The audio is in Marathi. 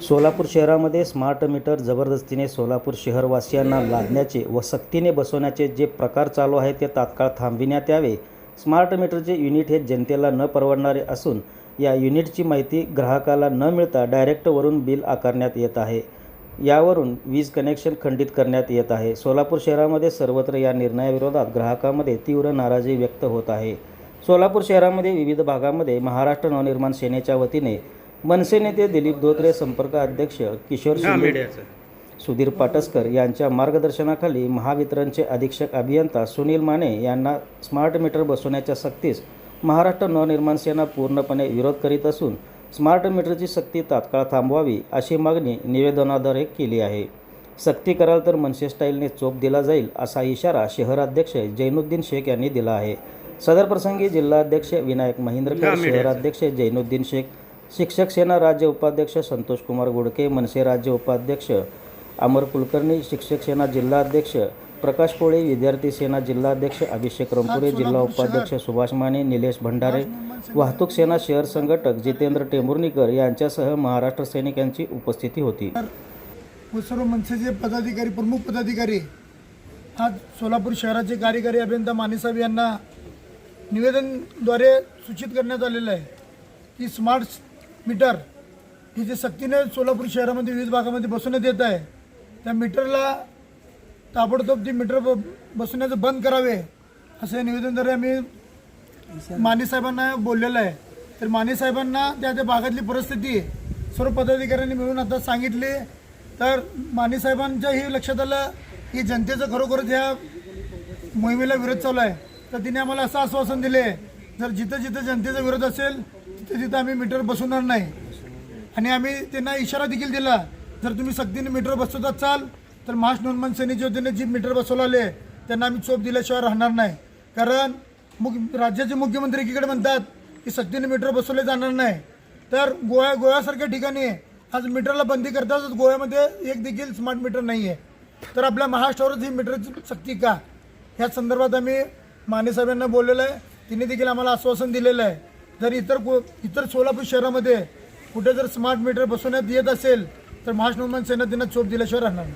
सोलापूर शहरामध्ये स्मार्ट मीटर जबरदस्तीने सोलापूर शहरवासियांना लादण्याचे व सक्तीने बसवण्याचे जे प्रकार चालू आहे ते तात्काळ थांबविण्यात यावे। स्मार्ट मीटरचे युनिट हे जनतेला न परवडणारे असून या युनिटची माहिती ग्राहकाला न मिळता डायरेक्ट वरून बिल आकारण्यात येत आहे। यावरून वीज कनेक्शन खंडित करण्यात येत आहे। सोलापूर शहरामध्ये सर्वत्र या निर्णयाविरोधात ग्राहकांमध्ये तीव्र नाराजी व्यक्त होत आहे। सोलापूर शहरामध्ये विविध भागामध्ये महाराष्ट्र नवनिर्माण सेनेच्या वतीने मनसे नेते दिलीप धोत्रे, संपर्क अध्यक्ष किशोर शिंदे, सुधीर पाटसकर यांच्या मार्गदर्शनाखाली महावितरणचे अधीक्षक अभियंता सुनील माने यांना स्मार्ट मीटर बसवण्याच्या सक्तीस महाराष्ट्र नवनिर्माण सेना पूर्णपणे विरोध करीत असून स्मार्ट मीटरची सक्ती तात्काळ थांबवावी अशी मागणी निवेदनाद्वारे केली आहे। सक्ती कराल तर मनसे स्टाईलने चोप दिला जाईल असा इशारा शहराध्यक्ष जैनुद्दीन शेख यांनी दिला आहे। सदर प्रसंगी जिल्हाध्यक्ष विनायक महिंद्रकर, शहराध्यक्ष जैनुद्दीन शेख, शिक्षक सेना राज्य उपाध्यक्ष संतोष कुमार गुडके, मनसे राज्य उपाध्यक्ष अमर कुलकर्णी, शिक्षक सेना जिल्हाध्यक्ष प्रकाश कोळे, विद्यार्थी सेना जिल्हाध्यक्ष अभिषेक रंपुरे, जिल्हा उपाध्यक्ष सुभाष माने, निलेश भंडारे, वाहतूक सेना शहर संघटक जितेंद्र टेंभुर्णीकर यांच्यासह महाराष्ट्र सैनिकांची उपस्थिती होती। सर्व मनसेचे पदाधिकारी, प्रमुख पदाधिकारी आज सोलापूर शहराचे कार्यकारी अभियंता मानेसाहेब यांना निवेदनद्वारे सूचित करण्यात आलेलं आहे की स्मार्ट मीटर हे जे सक्तीने सोलापूर शहरामध्ये विविध भागामध्ये बसवण्यात येत आहे, त्या मीटरला ताबडतोब ती मीटर बसवण्याचं बंद करावे असे निवेदनद्वारे आम्ही मानेसाहेबांना बोललेलं आहे। तर मानेसाहेबांना त्या भागातली परिस्थिती सर्व पदाधिकाऱ्यांनी मिळून आता सांगितली, तर मानेसाहेबांच्या हे लक्षात आलं की जनतेचं खरोखरच ह्या मोहिमेला विरोध चालू आहे। तर तिने आम्हाला असं आश्वासन दिले, जर जिथं जिथं जनतेचा विरोध असेल तिथं तिथं आम्ही मीटर बसवणार नाही। आणि आम्ही त्यांना इशारा देखील दिला, जर तुम्ही सक्तीने मीटर बसवत असाल तर महाराष्ट्र नवनिर्माण सेनेच्या वतीने जी मीटर बसवले त्यांना आम्ही चोप दिल्याशिवाय राहणार नाही। कारण राज्याचे मुख्यमंत्री एकीकडे म्हणतात की सक्तीने मीटर बसवले जाणार नाही, तर गोव्यासारख्या ठिकाणी आज मीटरला बंदी करताच गोव्यामध्ये एक देखील स्मार्ट मीटर नाही आहे, तर आपल्या महाराष्ट्रावरच ही मीटरची सक्ती का, ह्या संदर्भात आम्ही मानेसाहेबांना बोललेलं आहे। तिने देखील आम्हाला आश्वासन दिलेलं आहे, जर इतर सोलापूर शहरामध्ये कुठे जर स्मार्ट मीटर बसवण्यात येत असेल तर महाराष्ट्र नवनिर्माण सेना त्यांना चोप दिल्याशिवाय राहणार नाही।